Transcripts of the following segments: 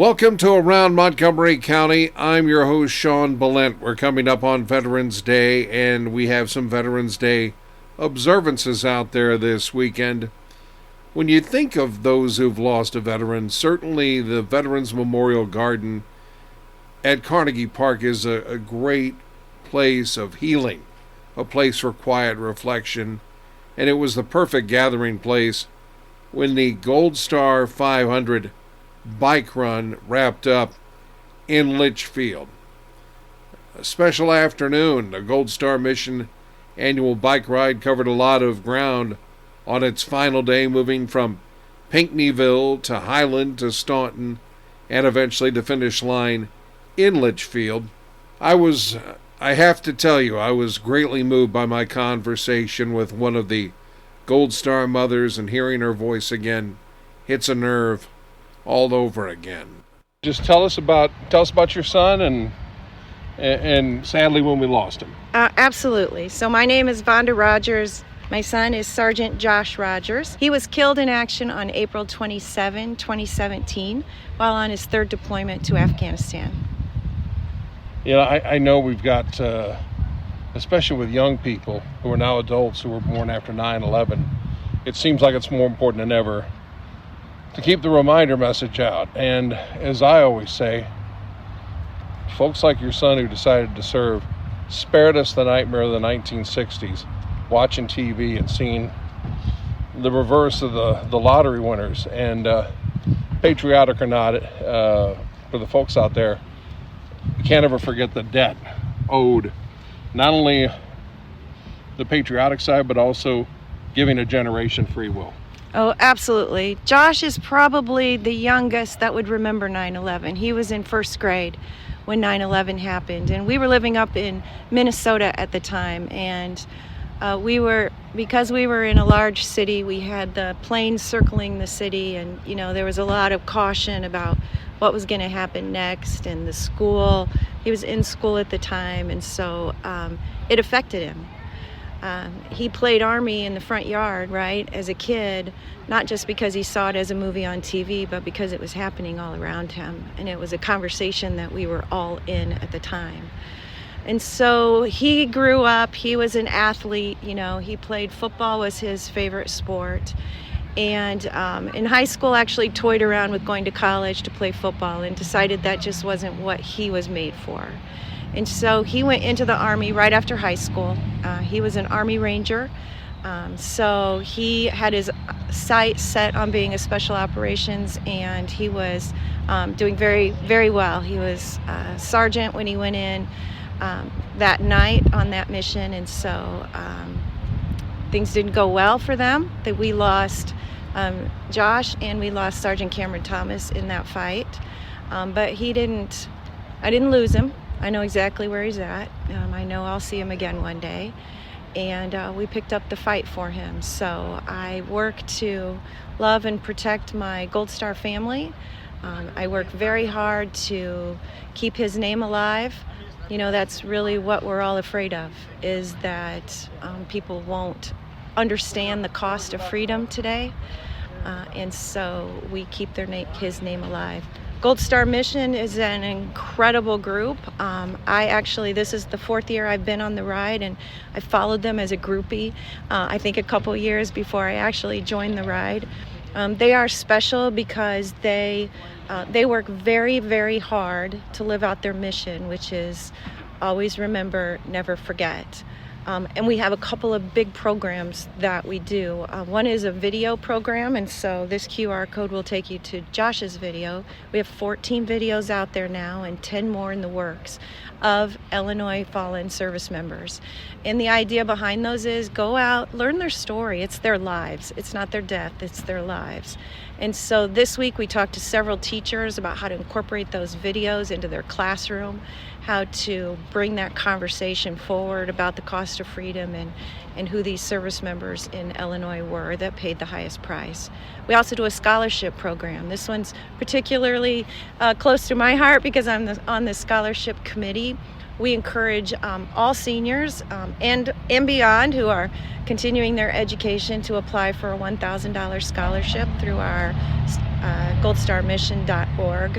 Welcome to Around Montgomery County. I'm your host, Sean Bellent. We're coming up on Veterans Day, and we have some Veterans Day observances out there this weekend. When you think of those who've lost a veteran, certainly the Veterans Memorial Garden at Carnegie Park is a great place of healing, a place for quiet reflection, and it was the perfect gathering place when the Gold Star 500 bike run wrapped up in Litchfield. A special afternoon. The Gold Star Mission annual bike ride covered a lot of ground on its final day, moving from Pinckneyville to Highland to Staunton and eventually the finish line in Litchfield. I have to tell you, I was greatly moved by my conversation with one of the Gold Star mothers, and hearing her voice again hits a nerve all over again. Just tell us about your son and sadly when we lost him. Absolutely. So my name is Vonda Rodgers. My son is Sergeant Josh Rodgers. He was killed in action on April 27, 2017, while on his third deployment to Afghanistan. I know we've got, especially with young people who are now adults who were born after 9/11, it seems like it's more important than ever to keep the reminder message out. And as I always say, folks like your son who decided to serve spared us the nightmare of the 1960s, watching TV and seeing the reverse of the lottery winners. And patriotic or not, for the folks out there, you can't ever forget the debt owed, not only the patriotic side, but also giving a generation free will. Oh, absolutely. Josh is probably the youngest that would remember 9/11. He was in first grade when 9/11 happened, and we were living up in Minnesota at the time, and because we were in a large city, we had the planes circling the city, and there was a lot of caution about what was going to happen next. And the school, he was in school at the time, and so it affected him. He played Army in the front yard, right, as a kid, not just because he saw it as a movie on TV, but because it was happening all around him, and it was a conversation that we were all in at the time. And so he grew up, he was an athlete, he played football, was his favorite sport, and in high school actually toyed around with going to college to play football and decided that just wasn't what he was made for. And so he went into the Army right after high school. He was an Army Ranger. So he had his sights set on being a special operations, and he was doing very, very well. He was a sergeant when he went in that night on that mission. And so things didn't go well for them. That we lost Josh, and we lost Sergeant Cameron Thomas in that fight. But I didn't lose him. I know exactly where he's at. I know I'll see him again one day. And we picked up the fight for him. So I work to love and protect my Gold Star family. I work very hard to keep his name alive. That's really what we're all afraid of, is that people won't understand the cost of freedom today. And so we keep his name alive. Gold Star Mission is an incredible group. This is the fourth year I've been on the ride, and I followed them as a groupie, I think a couple years before I actually joined the ride. They are special because they work very, very hard to live out their mission, which is always remember, never forget. And we have a couple of big programs that we do. One is a video program, and so this QR code will take you to Josh's video. We have 14 videos out there now and 10 more in the works of Illinois fallen service members. And the idea behind those is go out, learn their story. It's their lives. It's not their death, it's their lives. And so this week we talked to several teachers about how to incorporate those videos into their classroom, how to bring that conversation forward about the cost of freedom and who these service members in Illinois were that paid the highest price. We also do a scholarship program. This one's particularly close to my heart because I'm on the scholarship committee. we encourage all seniors and beyond who are continuing their education to apply for a $1,000 scholarship through our goldstarmission.org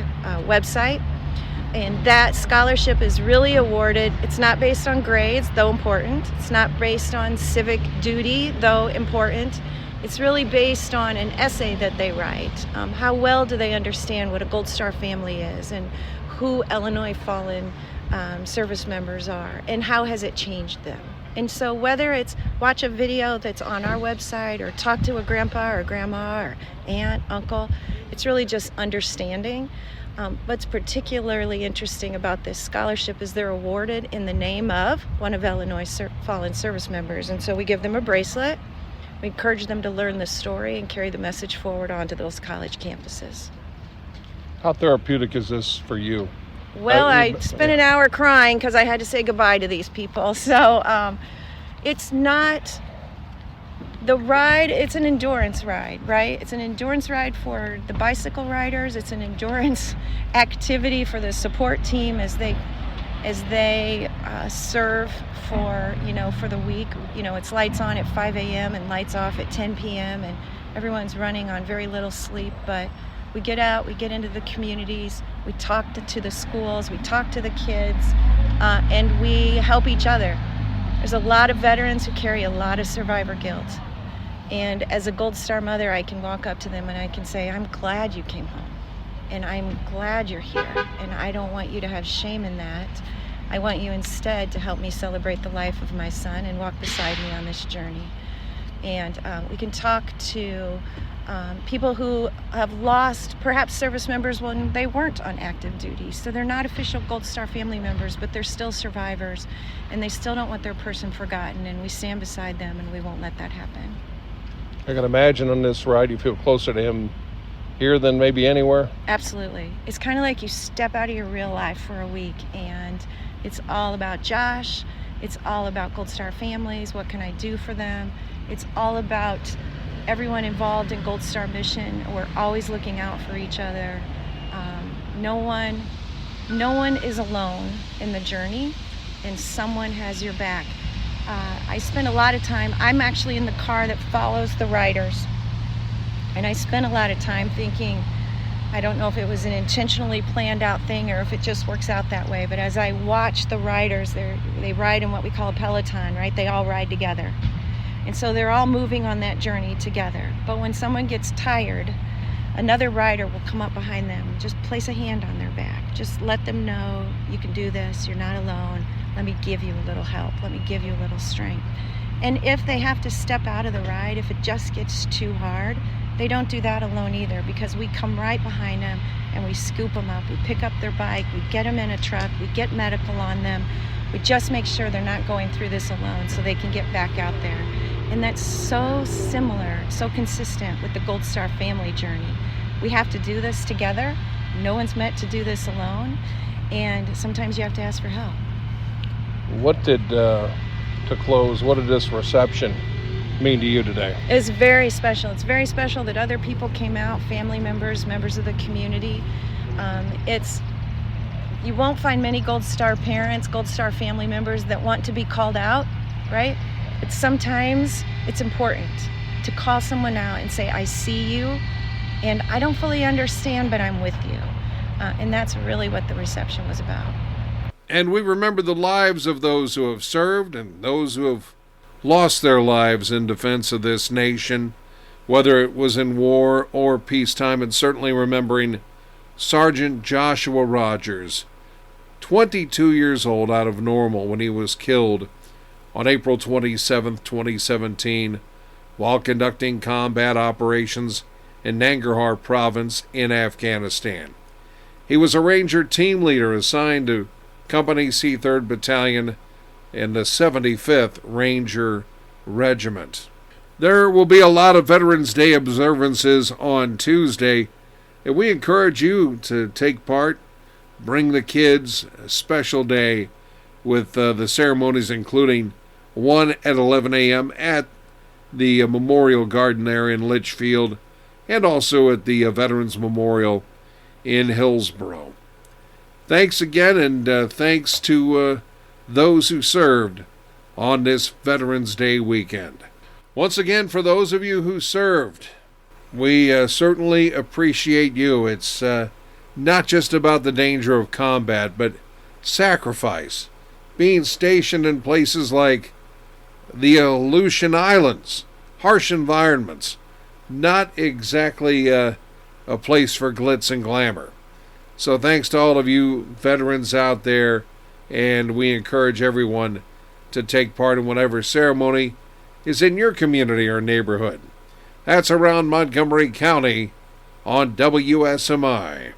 website. And that scholarship is really awarded. It's not based on grades, though important. It's not based on civic duty, though important. It's really based on an essay that they write. How well do they understand what a Gold Star family is and who Illinois Fallen service members are and how has it changed them? And so whether it's watch a video that's on our website or talk to a grandpa or grandma or aunt, uncle, it's really just understanding. What's particularly interesting about this scholarship is they're awarded in the name of one of Illinois fallen service members. And so we give them a bracelet. We encourage them to learn the story and carry the message forward onto those college campuses. How therapeutic is this for you? Well, I spent an hour crying because I had to say goodbye to these people. So it's not the ride, it's an endurance ride, right? It's an endurance ride for the bicycle riders. It's an endurance activity for the support team as they serve for the week. It's lights on at 5 a.m. and lights off at 10 p.m. and everyone's running on very little sleep. But we get out, we get into the communities, we talk to the schools, we talk to the kids, and we help each other. There's a lot of veterans who carry a lot of survivor guilt. And as a Gold Star mother, I can walk up to them and I can say, I'm glad you came home. And I'm glad you're here. And I don't want you to have shame in that. I want you instead to help me celebrate the life of my son and walk beside me on this journey. And we can talk to people who have lost perhaps service members when they weren't on active duty. So they're not official Gold Star family members, but they're still survivors. And they still don't want their person forgotten. And we stand beside them and we won't let that happen. I can imagine on this ride you feel closer to him here than maybe anywhere. Absolutely. It's kind of like you step out of your real life for a week and it's all about Josh. It's all about Gold Star families. What can I do for them? It's all about everyone involved in Gold Star Mission. We're always looking out for each other. No one is alone in the journey and someone has your back. I spend a lot of time, I'm actually in the car that follows the riders. And I spent a lot of time thinking, I don't know if it was an intentionally planned out thing or if it just works out that way, but as I watch the riders, they ride in what we call a peloton, right? They all ride together. And so they're all moving on that journey together. But when someone gets tired, another rider will come up behind them, just place a hand on their back. Just let them know you can do this, you're not alone. Let me give you a little help. Let me give you a little strength. And if they have to step out of the ride, if it just gets too hard, they don't do that alone either because we come right behind them and we scoop them up. We pick up their bike, we get them in a truck, we get medical on them. We just make sure they're not going through this alone so they can get back out there. And that's so similar, so consistent with the Gold Star family journey. We have to do this together. No one's meant to do this alone. And sometimes you have to ask for help. What did, to close, what did this reception mean to you today? It's very special. It's very special that other people came out, family members, members of the community. You won't find many Gold Star parents, Gold Star family members that want to be called out, right? But sometimes it's important to call someone out and say, I see you, and I don't fully understand, but I'm with you. And that's really what the reception was about. And we remember the lives of those who have served and those who have lost their lives in defense of this nation, whether it was in war or peacetime, and certainly remembering Sergeant Joshua Rodgers, 22 years old out of Normal when he was killed on April 27, 2017, while conducting combat operations in Nangarhar province in Afghanistan. He was a Ranger team leader assigned to Company C-3rd Battalion in the 75th Ranger Regiment. There will be a lot of Veterans Day observances on Tuesday, and we encourage you to take part. Bring the kids. A special day with the ceremonies, including one at 11 a.m. at the Memorial Garden there in Litchfield, and also at the Veterans Memorial in Hillsborough. Thanks again, and thanks to those who served on this Veterans Day weekend. Once again, for those of you who served, we certainly appreciate you. It's not just about the danger of combat, but sacrifice. Being stationed in places like the Aleutian Islands, harsh environments, not exactly a place for glitz and glamour. So thanks to all of you veterans out there, and we encourage everyone to take part in whatever ceremony is in your community or neighborhood. That's around Montgomery County on WSMI.